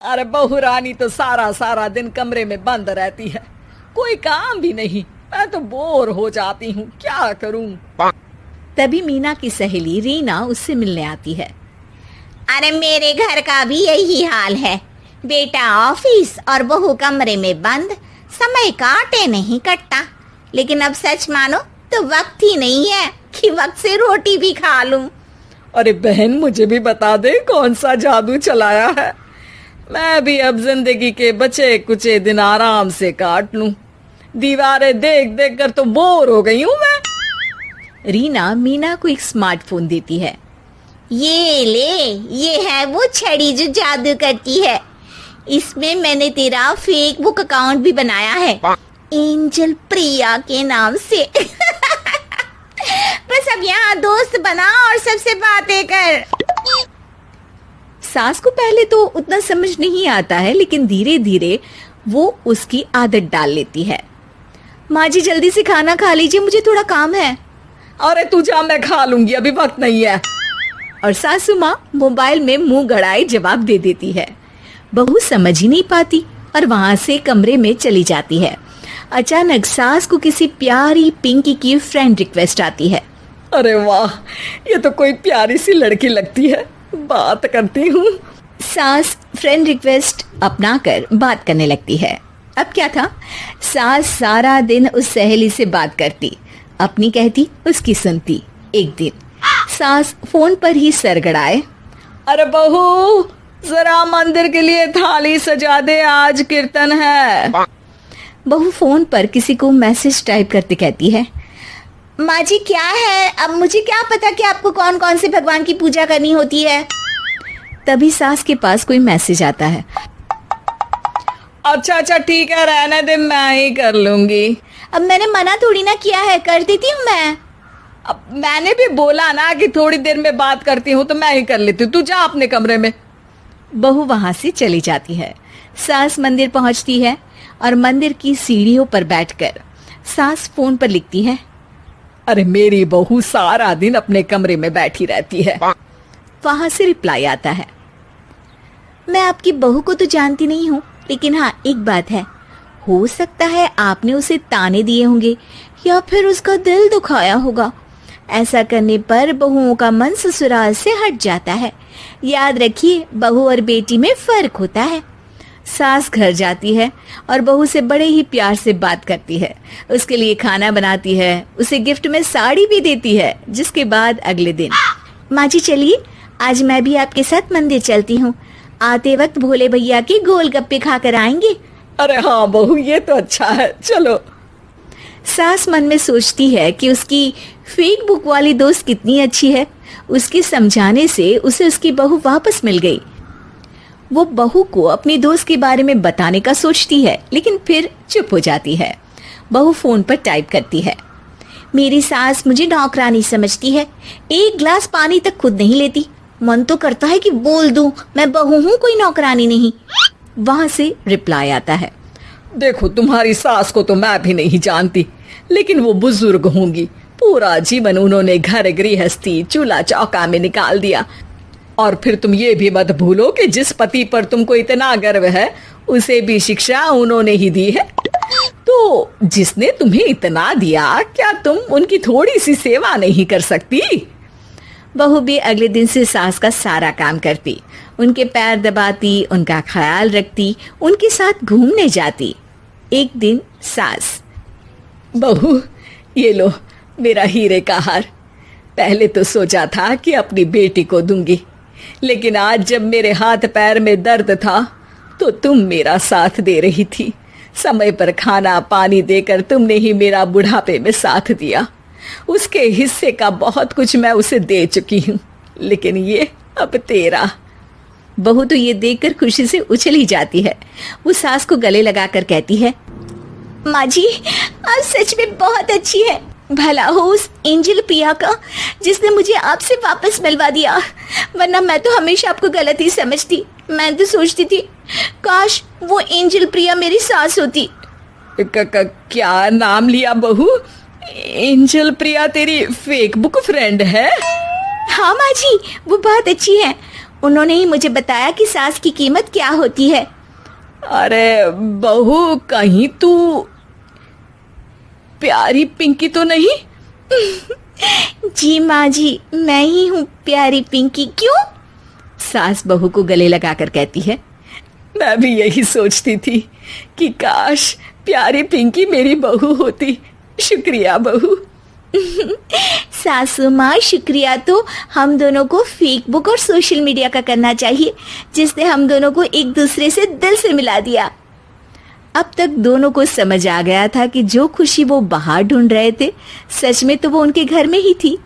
अरे बहू रानी तो सारा सारा दिन कमरे में बंद रहती है, कोई काम भी नहीं। मैं तो बोर हो जाती हूँ, क्या करूँ। तभी मीना की सहेली रीना उससे मिलने आती है। अरे मेरे घर का भी यही हाल है, बेटा ऑफिस और बहू कमरे में बंद, समय काटे नहीं कटता। लेकिन अब सच मानो तो वक्त ही नहीं है कि वक्त से रोटी भी खा लूं। अरे बहन, मुझे भी बता दे कौन सा जादू चलाया है। मैं भी अब जिंदगी के बचे कुचे दिन आराम से काट लूं। दीवारें देख देख कर तो बोर हो गई हूँ मैं। रीना मीना को एक स्मार्टफोन देती है। ये ले, ये है वो छड़ी जो जादू करती है। इसमें मैंने तेरा फेसबुक अकाउंट भी बनाया है, एंजल प्रिया के नाम से। बस अब यहाँ दोस्त बना और सबसे बातें कर। सास को पहले तो उतना समझ नहीं आता है, लेकिन धीरे धीरे वो उसकी आदत डाल लेती है। माँ जी जल्दी से खाना खा लीजिए, मुझे थोड़ा काम है। अरे तू जा, मैं खा लूंगी, अभी वक्त नहीं है। और सासू माँ मोबाइल में मुंह गड़ाए जवाब दे देती है। बहू समझ ही नहीं पाती और वहां से कमरे में चली जाती है। अचानक सास को किसी प्यारी पिंकी की फ्रेंड रिक्वेस्ट आती है। अरे वाह, ये तो कोई प्यारी सी लड़की लगती है, बात करती हूँ। सास फ्रेंड रिक्वेस्ट अपनाकर बात करने लगती है। अब क्या था, सास सारा दिन उस सहेली से बात करती, अपनी कहती उसकी सुनती। एक दिन सास फोन पर ही सरगड़ाए, अरे बहू जरा मंदिर के लिए थाली सजा दे, आज कीर्तन है। बहू फोन पर किसी को मैसेज टाइप करते कहती है, माँ जी क्या है, अब मुझे क्या पता कि आपको कौन कौन से भगवान की पूजा करनी होती है। तभी सास के पास कोई मैसेज आता है। अच्छा अच्छा ठीक है, रहने दे, मैं ही कर लूंगी। अब मैंने मना थोड़ी ना किया है, कर देती हूँ मैं। अब मैंने भी बोला ना कि थोड़ी देर में बात करती हूँ, तो मैं ही कर लेती हूँ, तू जा अपने कमरे में। बहू वहां से चली जाती है। सास मंदिर पहुंचती है और मंदिर की सीढ़ियों पर बैठकर सास फोन पर लिखती है, अरे मेरी बहू सारा दिन अपने कमरे में बैठी रहती है। वहां से रिप्लाई आता है, मैं आपकी बहू को तो जानती नहीं हूँ, लेकिन हाँ एक बात है, हो सकता है आपने उसे ताने दिए होंगे या फिर उसका दिल दुखाया होगा। ऐसा करने पर बहुओं का मन ससुराल से हट जाता है। याद रखिए, बहू और बेटी में फर्क होता है। सास घर जाती है और बहू से बड़े ही प्यार से बात करती है, उसके लिए खाना बनाती है, उसे गिफ्ट में साड़ी भी देती है। जिसके बाद अगले दिन, माँ जी चलिए आज मैं भी आपके साथ मंदिर चलती हूँ, आते वक्त भोले भैया के गोलगप्पे खाकर आएंगे। अरे हाँ बहू, ये तो अच्छा है, चलो। सास मन में सोचती है कि उसकी फेक बुक वाली दोस्त कितनी अच्छी है। उसके समझाने से उसे उसकी बहू वापस मिल गई। वो बहू को अपनी दोस्त के बारे में बताने का सोचती है, लेकिन फिर चुप हो जाती है। बहू फोन पर टाइप करती है, मेरी सास मुझे नौकरानी समझती है, एक गिलास पानी तक खुद नहीं लेती। मन तो करता है कि बोल दूं, मैं बहू हूँ, कोई नौकरानी नहीं। वहां से रिप्लाई आता है, देखो तुम्हारी सास को तो मैं भी नहीं जानती, लेकिन वो बुजुर्ग होंगी, पूरा जीवन उन्होंने घर गृहस्थी चूल्हा चौका में निकाल दिया। और फिर तुम ये भी मत भूलो कि जिस पति पर तुमको इतना गर्व है, उसे भी शिक्षा उन्होंने ही दी है। तो जिसने तुम्हें इतना दिया, क्या तुम उनकी थोड़ी सी सेवा नहीं कर सकती। बहू भी अगले दिन से सास का सारा काम करती, उनके पैर दबाती, उनका ख्याल रखती, उनके साथ घूमने जाती। एक दिन सास, बहू ये लो मेरा हीरे का हार। पहले तो सोचा था कि अपनी बेटी को दूंगी, लेकिन आज जब मेरे हाथ पैर में दर्द था तो तुम मेरा साथ दे रही थी। समय पर खाना पानी देकर तुमने ही मेरा बुढ़ापे में साथ दिया। उसके हिस्से का बहुत कुछ मैं उसे दे चुकी हूँ, लेकिन ये अब तेरा। बहू तो ये देखकर खुशी से उछली जाती है। वो सास को गले लगाकर कहती है, माँ जी आज सच में बहुत अच्छी है। भला हो उस एंजल प्रिया का जिसने मुझे आपसे वापस मिलवा दिया, वरना मैं तो हमेशा आपको गलत ही समझती। मैं तो सोचती थी काश वो एंजल प्रिया मेरी सास होती। क्या नाम लिया बहू? एंजल प्रिया तेरी फेक बुक फ्रेंड है? हाँ माँ जी, वो बहुत अच्छी है। उन्होंने ही मुझे बताया कि सास की कीमत क्या होती है। अरे बहू, कहीं तू प्यारी पिंकी तो नहीं? जी माँ जी, मैं ही हूँ प्यारी पिंकी। क्यों? सास बहू को गले लगाकर कहती है। मैं भी यही सोचती थी कि काश प्यारी पिंकी मेरी बहू होती। शुक्रिया बहू। सासू माँ, शुक्रिया तो हम दोनों को फेसबुक और सोशल मीडिया का करना चाहिए, जिसने हम दोनों को एक दूसरे से दिल से मिला दिया। अब तक दोनों को समझ आ गया था कि जो खुशी वो बाहर ढूंढ रहे थे, सच में तो वो उनके घर में ही थी।